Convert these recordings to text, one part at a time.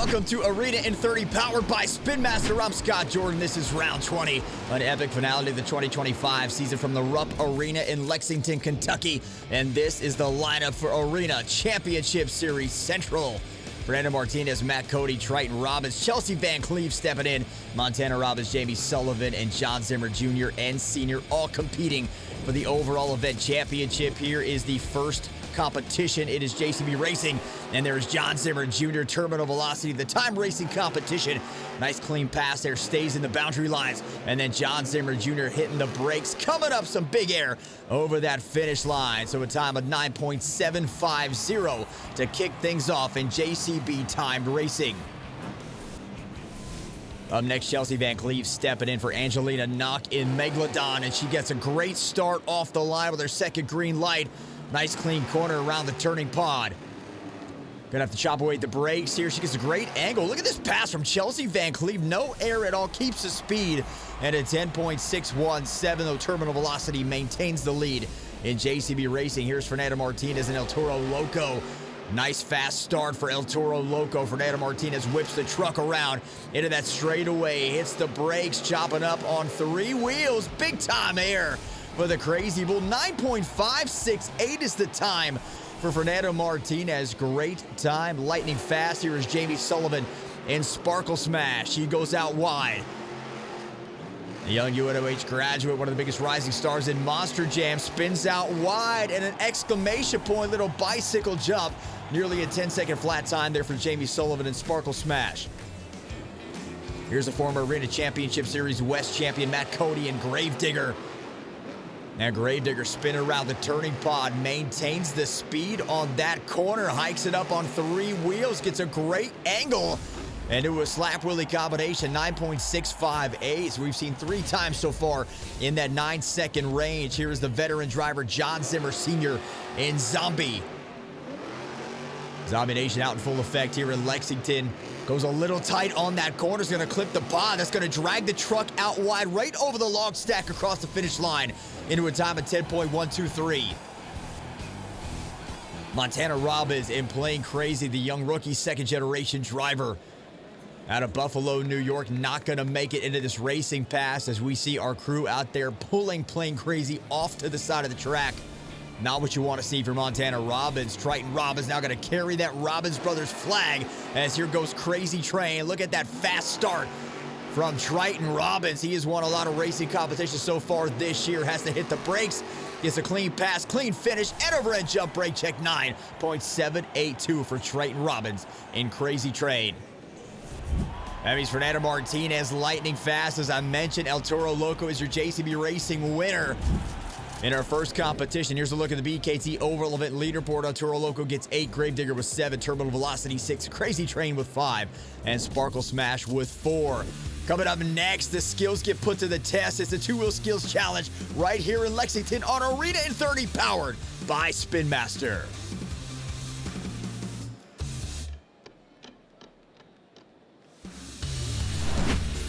Welcome to Arena in 30, powered by Spin Master. I'm Scott Jordan. This is round 20, an epic finale of the 2025 season from the Rupp Arena in Lexington, Kentucky. And this is the lineup for Arena Championship Series Central. Fernando Martinez, Matt Cody, Triton Robbins, Chelsea Van Cleve stepping in, Montana Robbins, Jamie Sullivan, and John Zimmer Jr. and Sr. all competing for the overall event championship. Here is the first competition. It is JCB Racing, and there is John Zimmer Jr. Terminal Velocity, the time racing competition. Nice clean pass there, stays in the boundary lines, and then John Zimmer Jr. hitting the brakes, coming up some big air over that finish line. So a time of 9.750 to kick things off in JCB timed racing. Up next, Chelsea Van Cleve stepping in for Angelina Knock in Megalodon, and she gets a great start off the line with her second green light. Nice clean corner around the turning pod. Gonna have to chop away the brakes here. She gets a great angle. Look at this pass from Chelsea Van Cleve. No air at all, keeps the speed. And at 10.617, though, terminal velocity maintains the lead in JCB Racing. Here's Fernando Martinez and El Toro Loco. Nice fast start for El Toro Loco. Fernando Martinez whips the truck around into that straightaway, hits the brakes, chopping up on three wheels. Big time air for the Crazy Bull. 9.568 is the time for Fernando Martinez. Great time, lightning fast. Here is Jamie Sullivan in Sparkle Smash. He goes out wide. The young UNOH graduate, one of the biggest rising stars in Monster Jam, spins out wide, and an exclamation point, little bicycle jump. Nearly a 10-second flat time there for Jamie Sullivan in Sparkle Smash. Here's a former Arena Championship Series West champion, Matt Cody in Gravedigger. Now Gravedigger spinning around the turning pod, maintains the speed on that corner, hikes it up on three wheels, gets a great angle, and it was slap wheelie combination, 9.658. So we've seen three times so far in that 9-second range. Here is the veteran driver, John Zimmer Sr. in Zombie. Zombie Nation out in full effect here in Lexington. Goes a little tight on that corner. Is going to clip the pod. That's going to drag the truck out wide right over the log stack across the finish line into a time of 10.123. Montana Robbins in Playing Crazy, the young rookie second-generation driver out of Buffalo, New York, not going to make it into this racing pass as we see our crew out there Playing Crazy off to the side of the track. Not what you want to see for Montana Robbins. Triton Robbins now going to carry that Robbins Brothers flag as here goes Crazy Train. Look at that fast start from Triton Robbins. He has won a lot of racing competitions so far this year. Has to hit the brakes. Gets a clean pass, clean finish, and overhead jump brake check. 9.782 for Triton Robbins in Crazy Train. That means Fernando Martinez lightning fast. As I mentioned, El Toro Loco is your JCB Racing winner in our first competition. Here's a look at the BKT overall event leaderboard. El Toro Loco gets 8, Gravedigger with 7, Terminal Velocity 6, Crazy Train with 5, and Sparkle Smash with 4. Coming up next, the skills get put to the test. It's the two-wheel skills challenge right here in Lexington on Arena in 30, powered by Spin Master.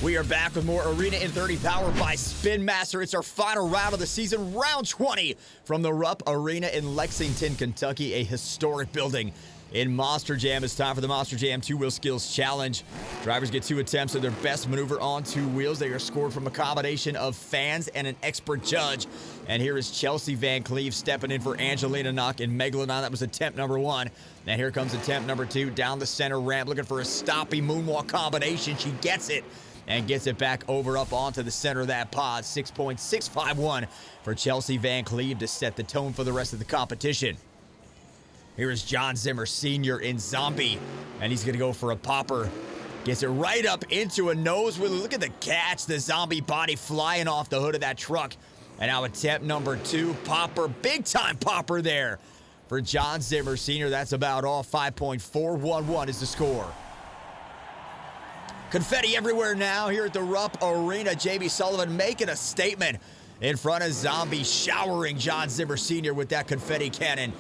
We are back with more Arena in 30 powered by Spin Master. It's our final round of the season, round 20 from the Rupp Arena in Lexington, Kentucky, a historic building in Monster Jam. It's time for the Monster Jam two-wheel skills challenge. Drivers get 2 attempts at their best maneuver on 2 wheels. They are scored from a combination of fans and an expert judge. And here is Chelsea Van Cleve stepping in for Angelina Knock in Megalodon. That was attempt number 1. Now here comes attempt number 2, down the center ramp, looking for a stoppy moonwalk combination. She gets it and gets it back over up onto the center of that pod. 6.651 for Chelsea Van Cleve to set the tone for the rest of the competition. Here is John Zimmer Sr. in Zombie, and he's going to go for a popper. Gets it right up into a nose wheelie. Look at the catch, the zombie body flying off the hood of that truck. And now attempt number 2, popper, big time popper there for John Zimmer Sr. That's about all. 5.411 is the score. Confetti everywhere now here at the Rupp Arena. Jamie Sullivan making a statement in front of Zombie, showering John Zimmer Sr. with that confetti cannon.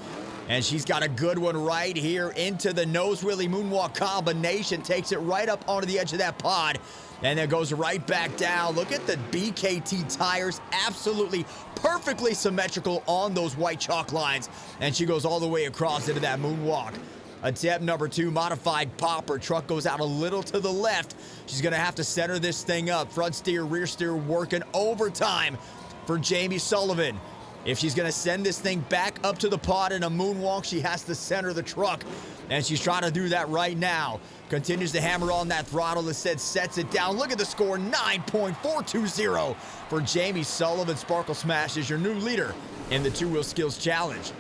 And she's got a good one right here into the nose wheelie moonwalk combination. Takes it right up onto the edge of that pod. And then goes right back down. Look at the BKT tires. Absolutely perfectly symmetrical on those white chalk lines. And she goes all the way across into that moonwalk. Attempt number 2, modified popper. Truck goes out a little to the left. She's going to have to center this thing up. Front steer, rear steer working overtime for Jamie Sullivan. If she's going to send this thing back up to the pod in a moonwalk, she has to center the truck. And she's trying to do that right now. Continues to hammer on that throttle. Instead, sets it down. Look at the score, 9.420 for Jamie Sullivan. Sparkle Smash is your new leader in the two-wheel skills challenge.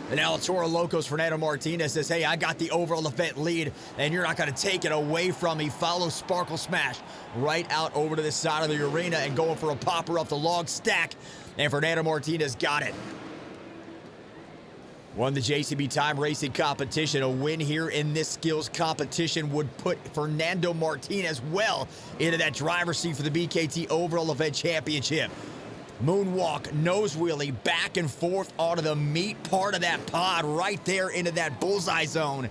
And now Toro Loco's Fernando Martinez says, hey, I got the overall event lead, and you're not going to take it away from me. Follow Sparkle Smash right out over to this side of the arena and going for a popper up the log stack. And Fernando Martinez got it. Won the JCB Time Racing competition. A win here in this skills competition would put Fernando Martinez well into that driver's seat for the BKT Overall Event Championship. Moonwalk, nose wheelie, back and forth onto the meat part of that pod, right there into that bullseye zone.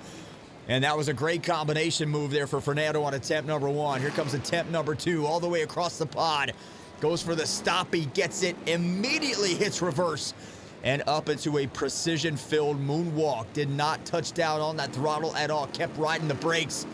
And that was a great combination move there for Fernando on attempt number 1. Here comes attempt number 2, all the way across the pod. Goes for the stoppie, gets it, immediately hits reverse. And up into a precision-filled moonwalk. Did not touch down on that throttle at all. Kept riding the brakes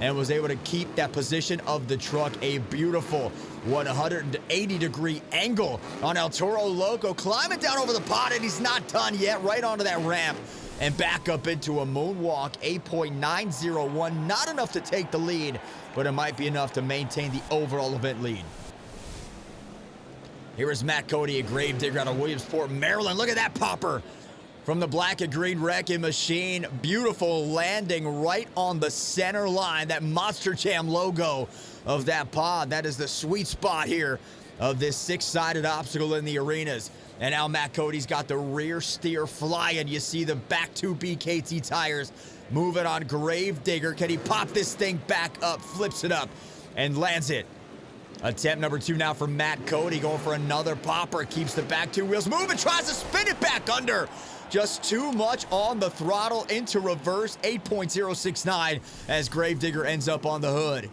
and was able to keep that position of the truck. A beautiful 180-degree angle on El Toro Loco. Climbing down over the pod, and he's not done yet. Right onto that ramp and back up into a moonwalk. 8.901. Not enough to take the lead, but it might be enough to maintain the overall event lead. Here is Matt Cody, a gravedigger out of Williamsport, Maryland. Look at that popper from the black and green wrecking machine. Beautiful landing right on the center line. That Monster Jam logo of that pod. That is the sweet spot here of this 6-sided obstacle in the arenas. And now Matt Cody's got the rear steer flying. You see the back 2 BKT tires moving on Gravedigger. Can he pop this thing back up? Flips it up and lands it. Attempt number 2 now for Matt Cody, going for another popper. Keeps the back 2 wheels moving, tries to spin it back under. Just too much on the throttle into reverse. 8.069 as Gravedigger ends up on the hood.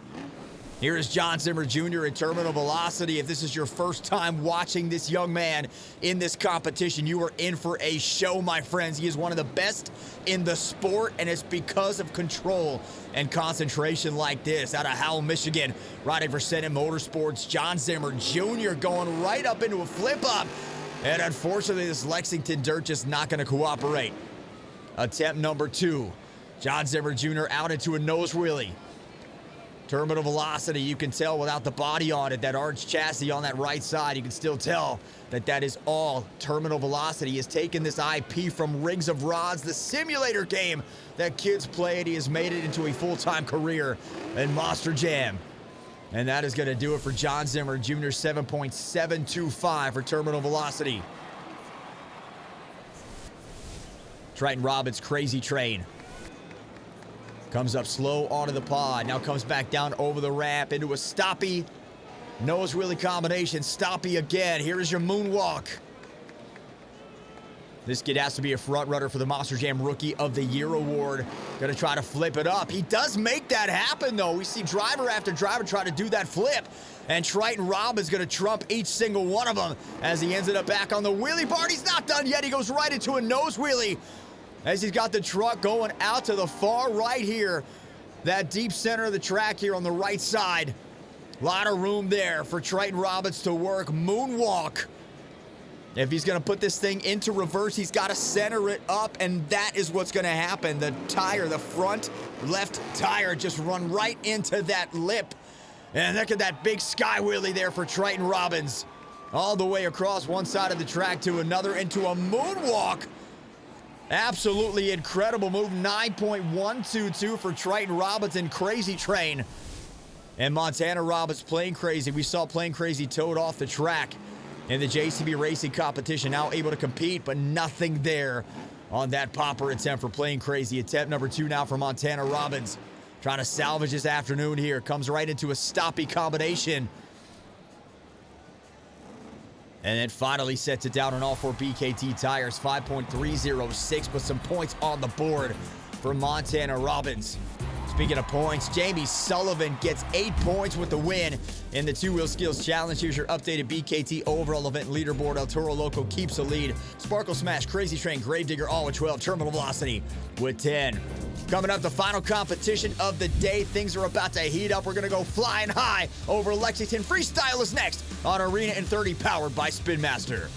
Here is John Zimmer Jr. at Terminal Velocity. If this is your first time watching this young man in this competition, you are in for a show, my friends. He is one of the best in the sport, and it's because of control and concentration like this. Out of Howell, Michigan, riding for Senate Motorsports, John Zimmer Jr. going right up into a flip-up. And unfortunately, this Lexington dirt just not going to cooperate. Attempt number 2. John Zimmer Jr. out into a nose wheelie. Terminal Velocity, you can tell without the body on it, that arch chassis on that right side, you can still tell that that is all Terminal Velocity. He has taken this IP from Rings of Rods, the simulator game that kids play, and he has made it into a full-time career in Monster Jam. And that is going to do it for John Zimmer Jr. 7.725 for Terminal Velocity. Triton Robbins, Crazy Train. Comes up slow onto the pod. Now comes back down over the ramp into a stoppie. Nose wheelie combination. Stoppie again. Here is your moonwalk. This kid has to be a front runner for the Monster Jam Rookie of the Year award. Gonna try to flip it up. He does make that happen, though. We see driver after driver try to do that flip. And Triton Robbins gonna trump each single one of them as he ends it up back on the wheelie bar. He's not done yet. He goes right into a nose wheelie as he's got the truck going out to the far right here. That deep center of the track here on the right side. A lot of room there for Triton Robbins to work. Moonwalk. If he's going to put this thing into reverse, he's got to center it up, and that is what's going to happen. The tire, the front left tire, just run right into that lip. And look at that big sky wheelie there for Triton Robbins. All the way across one side of the track to another into a moonwalk. Absolutely incredible move. 9.122 for Triton Robbins and Crazy Train. And Montana Robbins playing crazy. We saw playing crazy towed off the track in the JCB Racing competition. Now able to compete, but nothing there on that popper attempt for playing crazy. Attempt number 2 now for Montana Robbins. Trying to salvage his afternoon here. Comes right into a stoppie combination. And then finally sets it down on all 4 BKT tires. 5.306, but some points on the board for Montana Robbins. Speaking of points, Jamie Sullivan gets 8 points with the win in the two-wheel skills challenge. Here's your updated BKT overall event leaderboard. El Toro Loco keeps the lead. Sparkle Smash, Crazy Train, Gravedigger all with 12. Terminal Velocity with 10. Coming up, the final competition of the day. Things are about to heat up. We're going to go flying high over Lexington. Freestyle is next on Arena in 30, powered by Spin Master.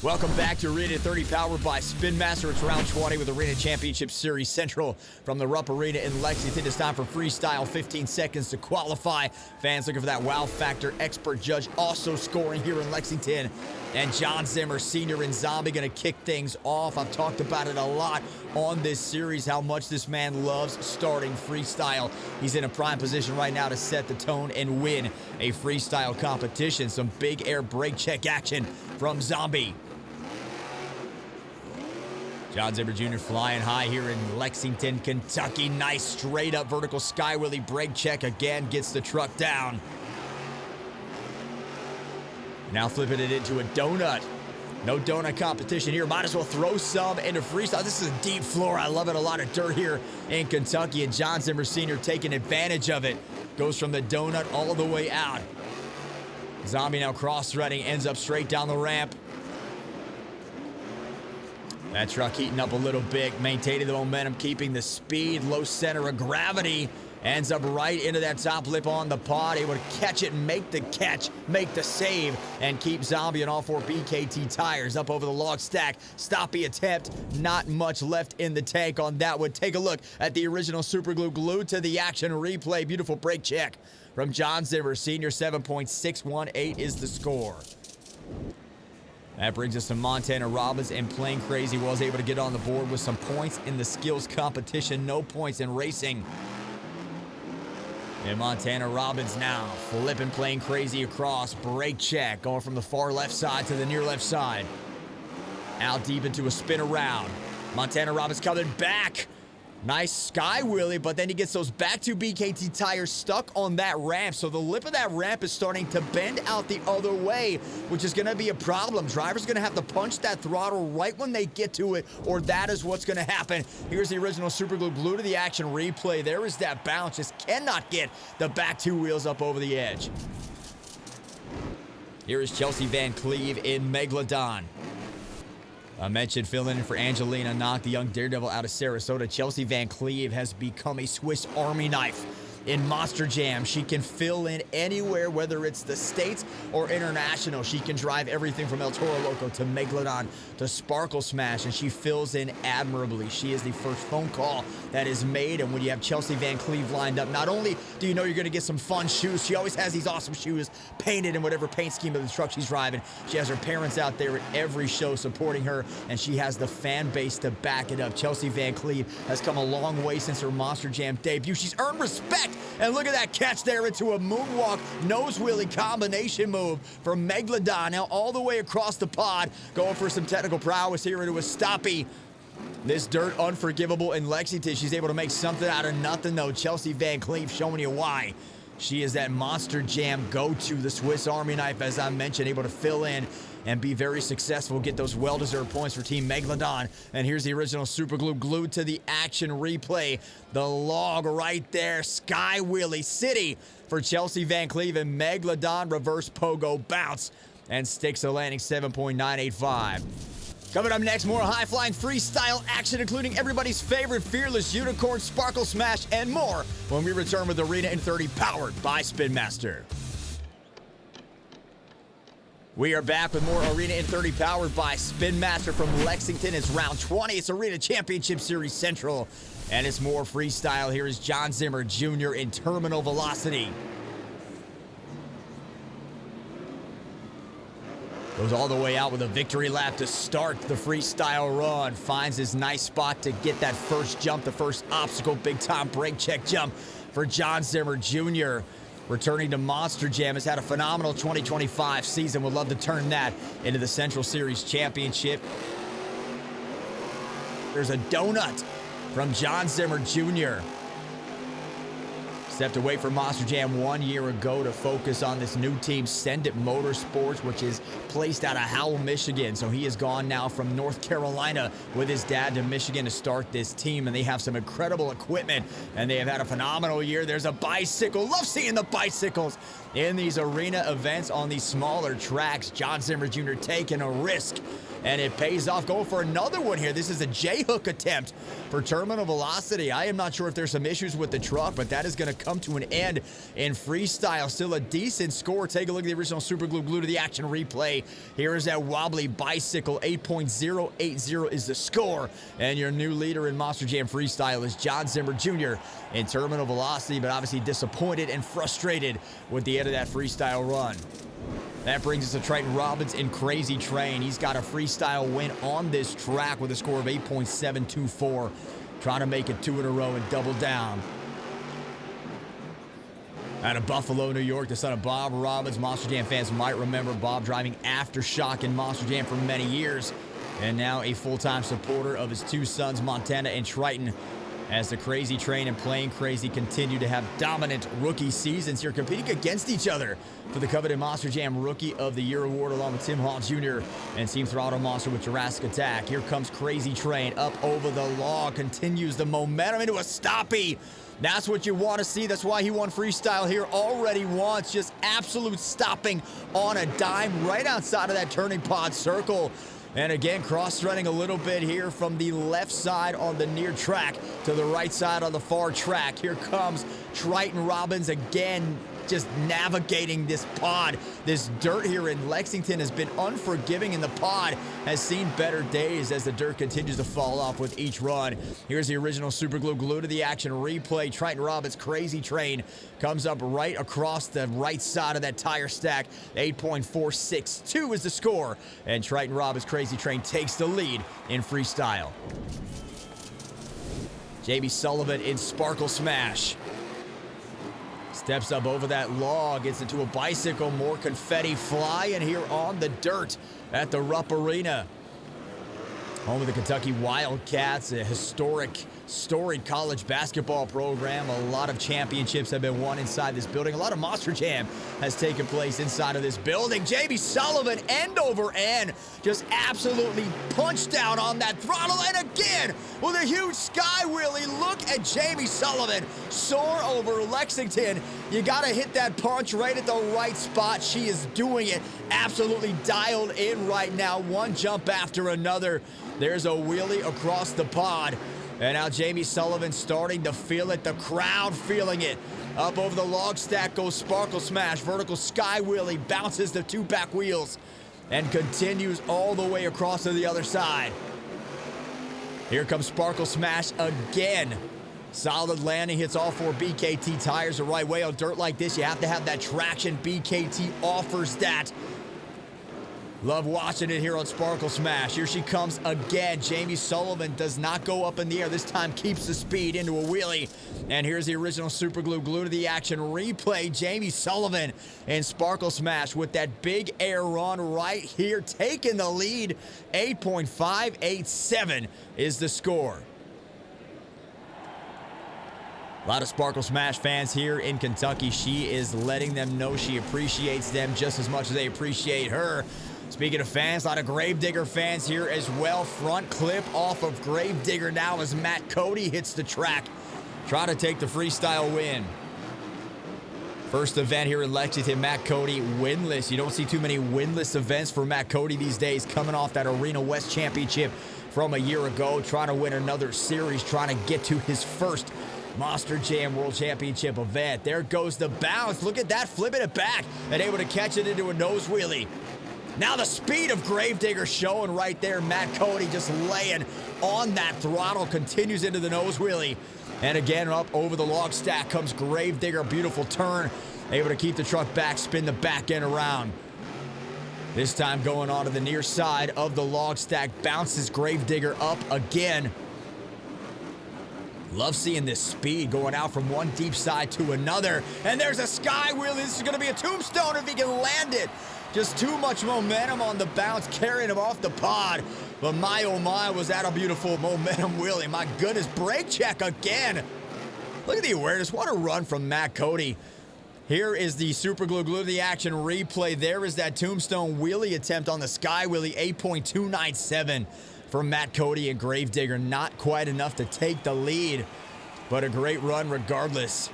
Welcome back to Arena 30, powered by Spin Master. It's round 20 with Arena Championship Series Central from the Rupp Arena in Lexington. It's time for Freestyle, 15 seconds to qualify. Fans looking for that wow factor. Expert judge also scoring here in Lexington. And John Zimmer, Sr. and Zombie going to kick things off. I've talked about it a lot on this series, how much this man loves starting freestyle. He's in a prime position right now to set the tone and win a freestyle competition. Some big air brake check action from Zombie. John Zimmer Jr. flying high here in Lexington, Kentucky. Nice straight up vertical sky wheelie brake check again, gets the truck down. Now flipping it into a donut. No donut competition here. Might as well throw some into freestyle. This is a deep floor. I love it. A lot of dirt here in Kentucky, and John Zimmer Sr. taking advantage of it. Goes from the donut all the way out. Zombie now cross-threading, ends up straight down the ramp. That truck heating up a little bit, maintaining the momentum, keeping the speed, low center of gravity. Ends up right into that top lip on the pod, able to catch it and make the catch, make the save, and keep Zombie on all 4 BKT tires up over the log stack. Stoppy attempt, not much left in the tank on that one. Take a look at the original super glue, glued to the action replay. Beautiful brake check from John Zimmer Sr. 7.618 is the score. That brings us to Montana Robbins, and Playing Crazy was able to get on the board with some points in the skills competition, no points in racing. And Montana Robbins now flipping Playing Crazy across, brake check, going from the far left side to the near left side. Out deep into a spin around. Montana Robbins coming back. Nice sky wheelie, but then he gets those back 2 BKT tires stuck on that ramp. So the lip of that ramp is starting to bend out the other way, which is going to be a problem. Driver's going to have to punch that throttle right when they get to it, or that is what's going to happen. Here's the original super glue, glued to the action replay. There is that bounce. Just cannot get the back 2 wheels up over the edge. Here is Chelsea Van Cleve in Megalodon. I mentioned filling in for Angelina Knock, the young daredevil out of Sarasota. Chelsea Van Cleve has become a Swiss Army knife in Monster Jam. She can fill in anywhere, whether it's the States or international. She can drive everything from El Toro Loco to Megalodon to Sparkle Smash, and she fills in admirably. She is the first phone call that is made, and when you have Chelsea Van Cleve lined up, not only do you know you're going to get some fun shoes, she always has these awesome shoes painted in whatever paint scheme of the truck she's driving. She has her parents out there at every show supporting her, and she has the fan base to back it up. Chelsea Van Cleve has come a long way since her Monster Jam debut. She's earned respect. And look at that catch there into a moonwalk, nose wheelie combination move from Megalodon. Now all the way across the pod, going for some technical prowess here into a stoppy. This dirt unforgivable in Lexington. She's able to make something out of nothing, though. Chelsea Van Cleve showing you why. She is that Monster Jam go-to, the Swiss Army knife, as I mentioned, able to fill in and be very successful, get those well-deserved points for Team Megalodon. And here's the original super glue, glued to the action replay. The log right there, Sky Wheelie City for Chelsea Van Cleve, and Megalodon reverse pogo bounce and sticks a landing 7.985. Coming up next, more high-flying freestyle action, including everybody's favorite Fearless Unicorn, Sparkle Smash, and more when we return with Arena in 30, powered by Spin Master. We are back with more Arena in 30, powered by Spin Master from Lexington. It's round 20. It's Arena Championship Series Central, and it's more freestyle. Here is John Zimmer Jr. in Terminal Velocity. Goes all the way out with a victory lap to start the freestyle run. Finds his nice spot to get that first jump, the first obstacle, big-time brake check jump for John Zimmer Jr. Returning to Monster Jam, has had a phenomenal 2025 season. Would love to turn that into the Central Series Championship. There's a donut from John Zimmer Jr. Stepped away from Monster Jam 1 year ago to focus on this new team, Send It Motorsports, which is placed out of Howell, Michigan. So he has gone now from North Carolina with his dad to Michigan to start this team, and they have some incredible equipment, and they have had a phenomenal year. There's a bicycle. Love seeing the bicycles in these arena events on these smaller tracks. John Zimmer Jr. taking a risk, and it pays off. Going for another one here. This is a J-hook attempt for terminal velocity. I am not sure if there's some issues with the truck, but that is going to come to an end in freestyle. Still a decent score. Take a look at the original Super Glue Glue to the action replay. Here is that wobbly bicycle. 8.080 is the score. And your new leader in Monster Jam Freestyle is John Zimmer Jr. in terminal velocity, but obviously disappointed and frustrated with the end of that freestyle run. That brings us to Triton Robbins in Crazy Train. He's got a freestyle win on this track with a score of 8.724. Trying to make it 2 in a row and double down. Out of Buffalo, New York, the son of Bob Robbins. Monster Jam fans might remember Bob driving Aftershock in Monster Jam for many years. And now a full-time supporter of his two sons, Montana and Triton, as the Crazy Train and Playing Crazy continue to have dominant rookie seasons here, competing against each other for the coveted Monster Jam Rookie of the Year award, along with Tim Hall Jr. and Team Throttle Monster with Jurassic Attack. Here comes Crazy Train up over the log, continues the momentum into a stoppie. That's what you want to see. That's why he won freestyle here already once. Just absolute stopping on a dime right outside of that turning pod circle. And again, cross-threading a little bit here from the left side on the near track to the right side on the far track. Here comes Triton Robbins again, just navigating this pod. This dirt here in Lexington has been unforgiving, and the pod has seen better days as the dirt continues to fall off with each run. Here's the original Super Glue Glue to the action replay. Triton Robbins' Crazy Train comes up right across the right side of that tire stack. 8.462 is the score, and Triton Robbins' Crazy Train takes the lead in freestyle. JB Sullivan in Sparkle Smash. Steps up over that log, gets into a bicycle, more confetti flying here on the dirt at the Rupp Arena. Home of the Kentucky Wildcats, a historic, storied college basketball program. A lot of championships have been won inside this building. A lot of Monster Jam has taken place inside of this building. JB Sullivan, end over end, just absolutely punched down on that throttle. And again, with a huge sky wheelie. Look at JB Sullivan soar over Lexington. You got to hit that punch right at the right spot. She is doing it, absolutely dialed in right now. One jump after another. There's a wheelie across the pod. And now Jamie Sullivan starting to feel it. The crowd feeling it. Up over the log stack goes Sparkle Smash. Vertical sky wheelie, bounces the two back wheels and continues all the way across to the other side. Here comes Sparkle Smash again. Solid landing, hits all four BKT tires the right way. On dirt like this, you have to have that traction. BKT offers that. Love watching it here on Sparkle Smash. Here she comes again. Jamie Sullivan does not go up in the air. This time keeps the speed into a wheelie. And here's the original Super Glue Glue to the action replay. Jamie Sullivan and Sparkle Smash with that big air run right here, taking the lead. 8.587 is the score. A lot of Sparkle Smash fans here in Kentucky. She is letting them know she appreciates them just as much as they appreciate her. Speaking of fans, a lot of Gravedigger fans here as well. Front clip off of Gravedigger now as Matt Cody hits the track. Trying to take the freestyle win. First event here in Lexington, Matt Cody winless. You don't see too many winless events for Matt Cody these days, coming off that Arena West Championship from a year ago, trying to win another series, trying to get to his first Monster Jam World Championship event. There goes the bounce. Look at that, flipping it back and able to catch it into a nose wheelie. Now the speed of Gravedigger showing right there. Matt Cody just laying on that throttle, continues into the nose wheelie. And again, up over the log stack comes Gravedigger. Beautiful turn, able to keep the truck back, spin the back end around. This time going on to the near side of the log stack, bounces Gravedigger up again. Love seeing this speed going out from one deep side to another. And there's a sky wheel. This is going to be a tombstone if he can land it. Just too much momentum on the bounce, carrying him off the pod. But my, oh my, was that a beautiful momentum wheelie. My goodness, brake check again. Look Look at the awareness. What a run from Matt Cody. Here is the super glue of the action replay. There is that tombstone wheelie attempt on the sky wheelie. 8.297 from Matt Cody and Gravedigger. Not quite enough to take the lead, but a great run regardless.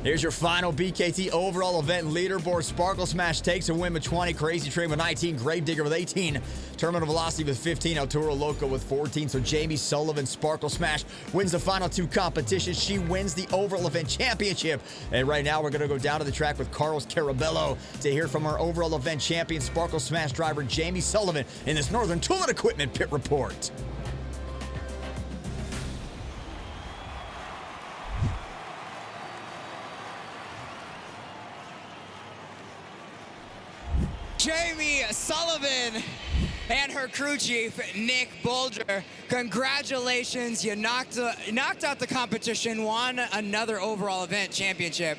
Here's your final BKT overall event leaderboard. Sparkle Smash takes a win with 20. Crazy Train with 19. Gravedigger with 18. Terminal Velocity with 15. El Toro Loco with 14. So Jamie Sullivan, Sparkle Smash, wins the final two competitions. She wins the overall event championship. And right now we're going to go down to the track with Carlos Carabello to hear from our overall event champion, Sparkle Smash driver Jamie Sullivan, in this Northern Tool and Equipment pit report. Jamie Sullivan and her crew chief, Nick Bolger, congratulations. You knocked out the competition, won another overall event championship,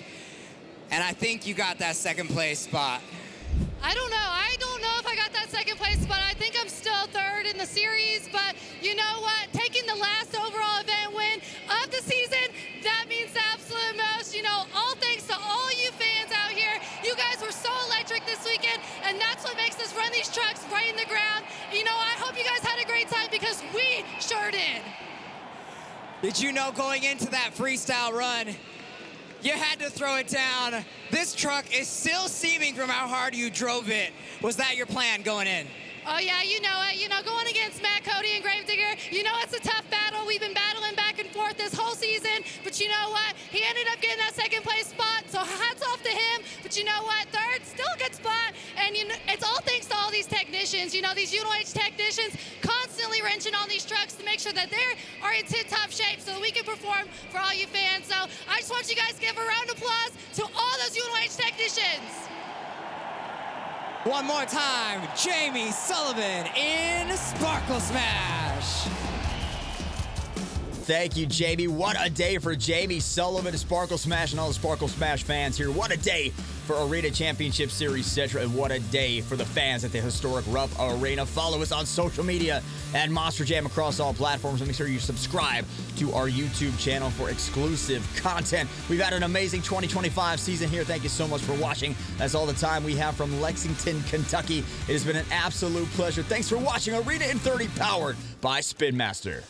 and I think you got that second place spot. I don't know if I got that second place spot. I think I'm still third in the series, but you know what? Taking the last overall event win of the season, that means the absolute most. You know, all thanks to all you fans out here. You guys were so electric this weekend, and that's what makes us run these trucks right in the ground. You know, I hope you guys had a great time because we sure did. Did you know going into that freestyle run, you had to throw it down? This truck is still seeming from how hard you drove it. Was that your plan going in? Oh yeah, you know it. You know, going against Matt Cody and Gravedigger, you know it's a tough battle. We've been battling back and forth this whole season, but you know what? He ended up getting that second place spot, so hats off to him. But you know what? Third, still a good spot, and you know, it's all thanks to all these technicians. You know, these UNOH technicians constantly wrenching on these trucks to make sure that they are in tip-top shape so that we can perform for all you fans. So I just want you guys to give a round of applause to all those UNOH technicians. One more time, Jamie Sullivan in Sparkle Smash. Thank you, Jamie. What a day for Jamie Sullivan, Sparkle Smash, and all the Sparkle Smash fans here. What a day for Arena Championship Series Cetra, and what a day for the fans at the historic Rupp Arena. Follow us on social media at Monster Jam across all platforms, and make sure you subscribe to our YouTube channel for exclusive content. We've had an amazing 2025 season here. Thank you so much for watching. That's all the time we have from Lexington, Kentucky. It has been an absolute pleasure. Thanks for watching Arena in 30, powered by Spin Master.